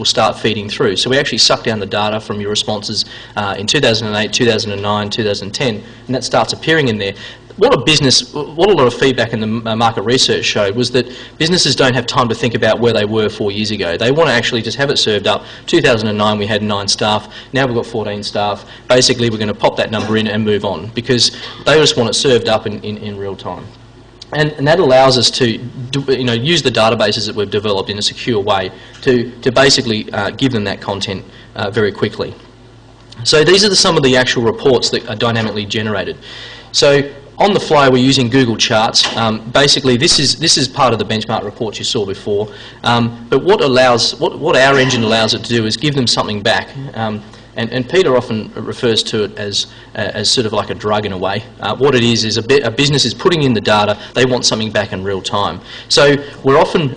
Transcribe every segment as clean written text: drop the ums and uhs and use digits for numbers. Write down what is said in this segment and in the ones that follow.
will start feeding through. So we actually suck down the data from your responses in 2008, 2009, 2010, and that starts appearing in there. What a lot of feedback in the market research showed was that businesses don't have time to think about where they were 4 years ago. They want to actually just have it served up. 2009 we had 9 staff, now we've got 14 staff. Basically we're going to pop that number in and move on because they just want it served up in real time. And that allows us to use the databases that we've developed in a secure way to basically give them that content very quickly. So these are some of the actual reports that are dynamically generated. So on the fly we're using Google Charts. Basically this is part of the benchmark reports you saw before. But what our engine allows it to do is give them something back. And Peter often refers to it as sort of like a drug in a way. What it is a business is putting in the data, they want something back in real time. So we're often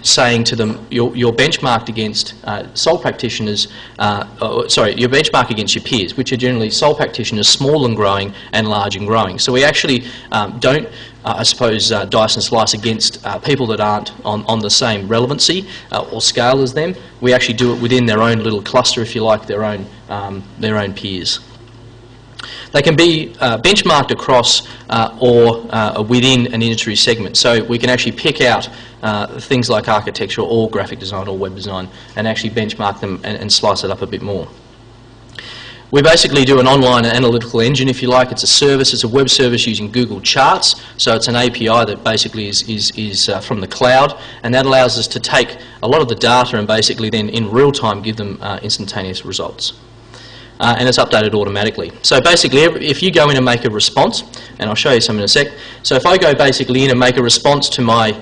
saying to them, you're benchmarked against sole practitioners, you're benchmarked against your peers, which are generally sole practitioners, small and growing, and large and growing. So we actually don't dice and slice against people that aren't on the same relevancy or scale as them. We actually do it within their own little cluster, if you like, their own peers. They can be benchmarked across or within an industry segment. So we can actually pick out things like architecture or graphic design or web design and actually benchmark them and slice it up a bit more. We basically do an online analytical engine, if you like. It's a service, it's a web service using Google Charts. So it's an API that basically is from the cloud, and that allows us to take a lot of the data and basically then in real time give them instantaneous results. And it's updated automatically. So basically, if you go in and make a response, and I'll show you some in a sec. So if I go basically in and make a response to my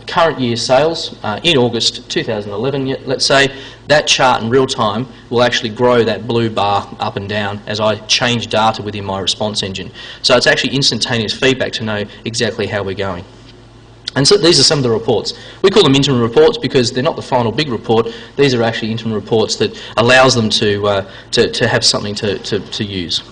current year's sales in August 2011, let's say, that chart in real time will actually grow that blue bar up and down as I change data within my response engine. So it's actually instantaneous feedback to know exactly how we're going. And so these are some of the reports. We call them interim reports because they're not the final big report. These are actually interim reports that allows them to have something to use.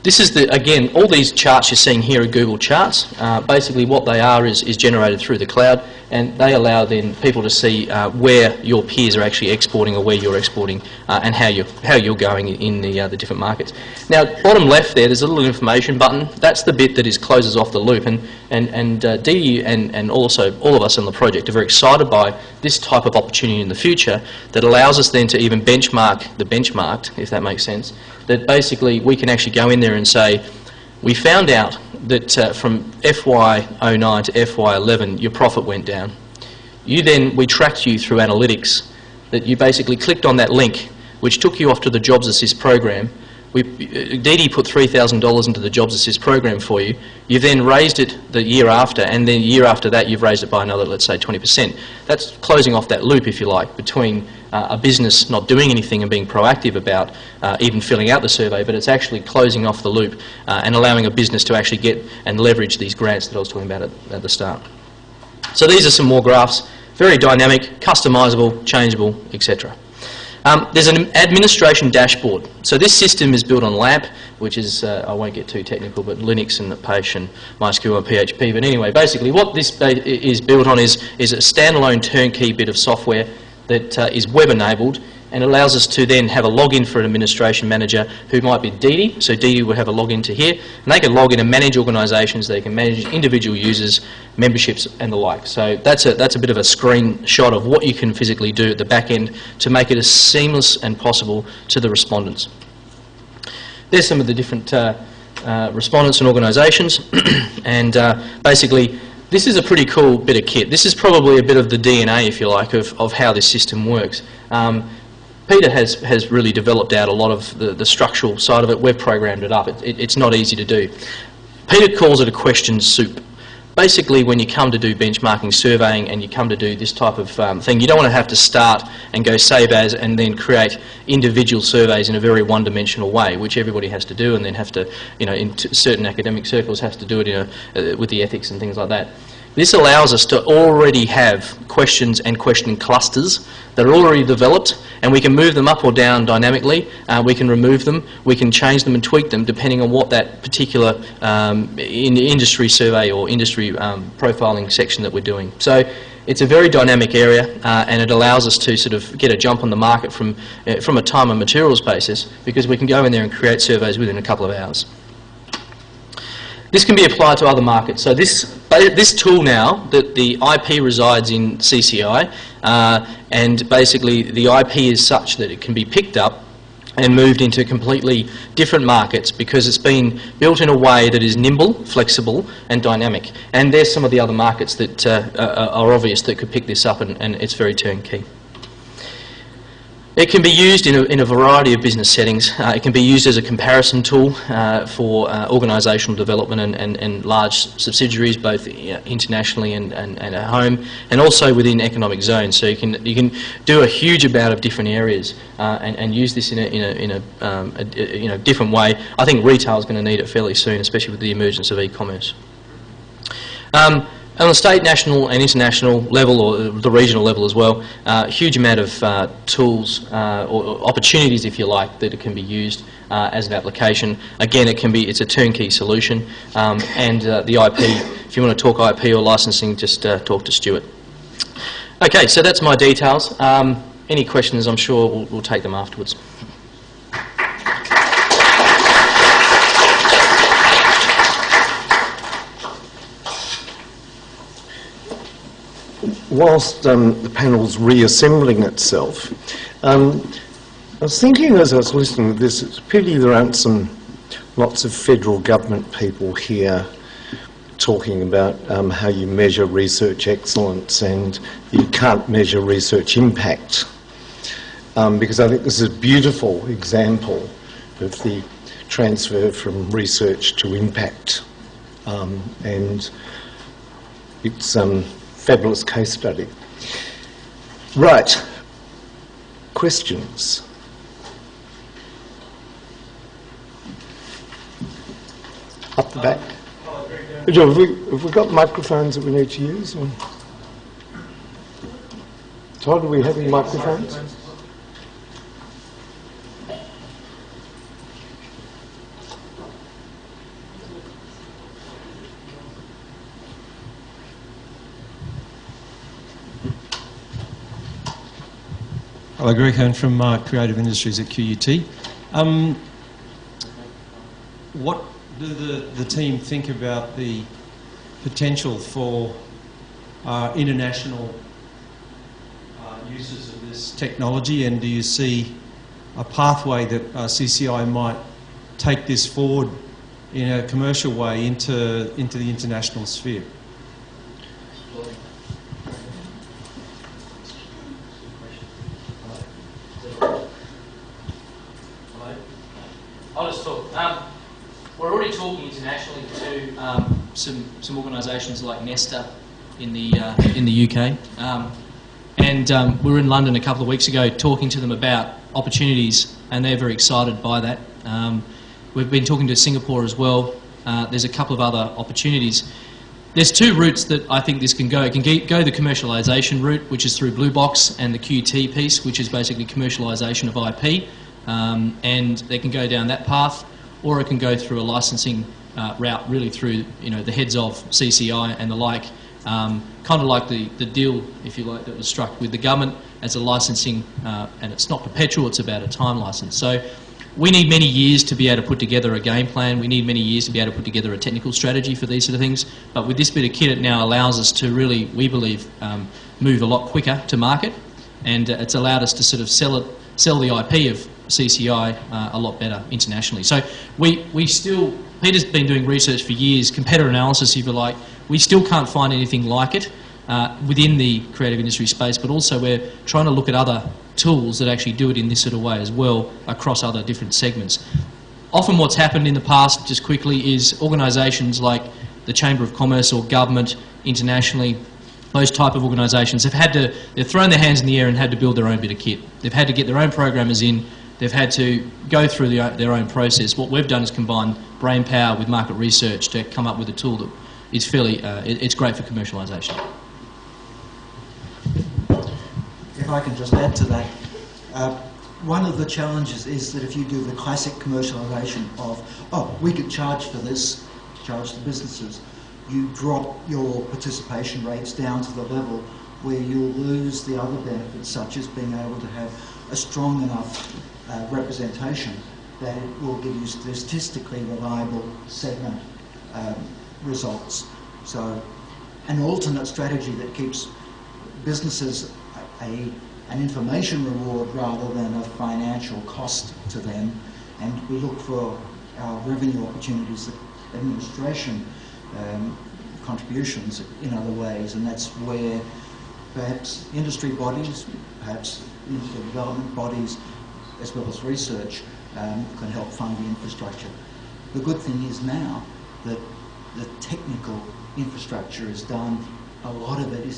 This is again, all these charts you're seeing here are Google Charts. Basically what they are is generated through the cloud, and they allow then people to see where your peers are actually exporting or where you're exporting and how you're going in the different markets. Now, bottom left there's a little information button. That's the bit that closes off the loop, and Dee and also all of us on the project are very excited by this type of opportunity in the future that allows us then to even benchmark the benchmarked, if that makes sense. That basically we can actually go in there and say, we found out that from FY09 to FY11 your profit went down. We tracked you through analytics that you basically clicked on that link which took you off to the Jobs Assist program. Dee put $3,000 into the Jobs Assist program for you. You've then raised it the year after, and then the year after that you've raised it by another, let's say, 20%. That's closing off that loop, if you like, between a business not doing anything and being proactive about even filling out the survey, but it's actually closing off the loop and allowing a business to actually get and leverage these grants that I was talking about at the start. So these are some more graphs, very dynamic, customisable, changeable, etc. There's an administration dashboard. So this system is built on LAMP, which is, I won't get too technical, but Linux and Apache and MySQL and PHP. But anyway, basically what this is built on is a standalone turnkey bit of software that is web-enabled and allows us to then have a login for an administration manager who might be Dee. So Dee would have a login to here, and they can log in and manage organisations. They can manage individual users, memberships, and the like. So that's a bit of a screenshot of what you can physically do at the back end to make it as seamless and possible to the respondents. There's some of the different respondents and organisations, and basically this is a pretty cool bit of kit. This is probably a bit of the DNA, if you like, of how this system works. Peter has really developed out a lot of the structural side of it. We've programmed it up. It's not easy to do. Peter calls it a question soup. Basically, when you come to do benchmarking surveying and you come to do this type of thing, you don't want to have to start and go save as and then create individual surveys in a very one-dimensional way, which everybody has to do, and then have to, in certain academic circles, has to do it with the ethics and things like that. This allows us to already have questions and question clusters that are already developed, and we can move them up or down dynamically. We can remove them, we can change them and tweak them depending on what that particular industry survey or industry profiling section that we're doing. So it's a very dynamic area, and it allows us to sort of get a jump on the market from a time and materials basis, because we can go in there and create surveys within a couple of hours. This can be applied to other markets. So this tool now, the IP resides in CCI, and basically the IP is such that it can be picked up and moved into completely different markets, because it's been built in a way that is nimble, flexible and dynamic. And there's some of the other markets that are obvious that could pick this up, and it's very turnkey. It can be used in a variety of business settings. It can be used as a comparison tool for organisational development and large subsidiaries, both internationally and at home, and also within economic zones. So you can do a huge amount of different areas and use this in a different way. I think retail is going to need it fairly soon, especially with the emergence of e-commerce. On the state, national and international level, or the regional level as well, a huge amount of tools or opportunities, if you like, that it can be used as an application. Again, it's a turnkey solution, and the IP, if you want to talk IP or licensing, just talk to Stuart. Okay, so that's my details. Any questions, I'm sure we'll take them afterwards. Whilst the panel's reassembling itself, I was thinking as I was listening to this, it's a pity there aren't lots of federal government people here talking about how you measure research excellence, and you can't measure research impact, because I think this is a beautiful example of the transfer from research to impact, and it's fabulous case study. Right. Questions? Up the back. Have we got microphones that we need to use? Or? Todd, are we having microphones? Hello, Greg Hearn from Creative Industries at QUT. What do the team think about the potential for international uses of this technology, and do you see a pathway that CCI might take this forward in a commercial way into the international sphere? I'll just talk. We're already talking internationally to some organisations like Nesta in the UK, and we were in London a couple of weeks ago talking to them about opportunities, and they're very excited by that. We've been talking to Singapore as well. There's a couple of other opportunities. There's two routes that I think this can go. It can go the commercialisation route, which is through Blue Box, and the QT piece, which is basically commercialisation of IP. And they can go down that path, or it can go through a licensing route, really through the heads of CCI and the like, kind of like the deal, if you like, that was struck with the government as a licensing, and it's not perpetual, it's about a time license. So we need many years to be able to put together a game plan. We need many years to be able to put together a technical strategy for these sort of things. But with this bit of kit, it now allows us to really, we believe, move a lot quicker to market, and it's allowed us to sort of sell the IP of CCI a lot better internationally. So we still, Peter's been doing research for years, competitor analysis if you like. We still can't find anything like it within the creative industry space, but also we're trying to look at other tools that actually do it in this sort of way as well across other different segments. Often what's happened in the past, just quickly, is organisations like the Chamber of Commerce or government internationally, those type of organisations, they've thrown their hands in the air and had to build their own bit of kit. They've had to get their own programmers in. They've had to go through their own process. What we've done is combine brain power with market research to come up with a tool that is fairly, it's great for commercialisation. If I can just add to that, one of the challenges is that if you do the classic commercialisation of, we could charge for this, charge the businesses, you drop your participation rates down to the level where you'll lose the other benefits, such as being able to have a strong enough representation that it will give you statistically reliable segment results. So an alternate strategy that keeps businesses an information reward rather than a financial cost to them, and we look for our revenue opportunities, administration contributions in other ways, and that's where perhaps industry bodies, perhaps development bodies, as well as research, can help fund the infrastructure. The good thing is now that the technical infrastructure is done, a lot of it is